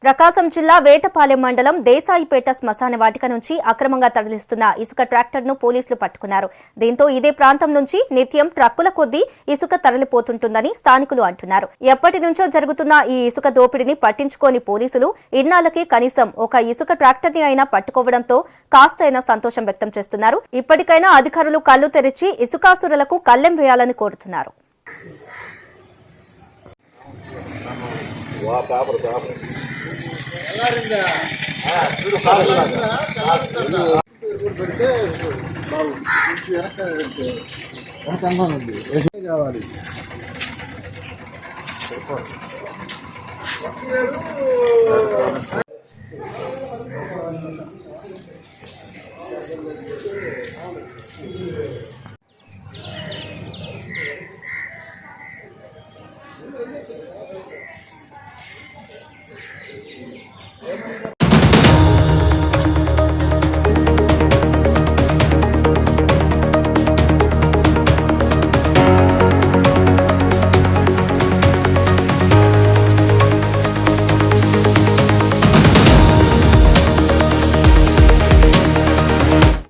ప్రకాశం జిల్లా వేటపాలెం మండలం దేశాయిపేట శ్మశాన వాటిక నుంచి అక్రమంగా తరలిస్తున్న ఇసుక ట్రాక్టర్ను పోలీసులు పట్టుకున్నారు. దీంతో ఇదే ప్రాంతం నుంచి నిత్యం ట్రక్కుల కొద్దీ ఇసుక తరలిపోతుంటుందని స్థానికులు అంటున్నారు. ఎప్పటి నుంచో జరుగుతున్న ఈ ఇసుక దోపిడీని పట్టించుకోని పోలీసులు ఇన్నాళ్లకి కనీసం ఒక ఇసుక ట్రాక్టర్ని అయినా పట్టుకోవడంతో కాస్తైనా సంతోషం వ్యక్తం చేస్తున్నారు. ఇప్పటికైనా అధికారులు కళ్లు తెరిచి ఇసుకాసురులకు కళ్లెం వేయాలని కోరుతున్నారు. కావాలి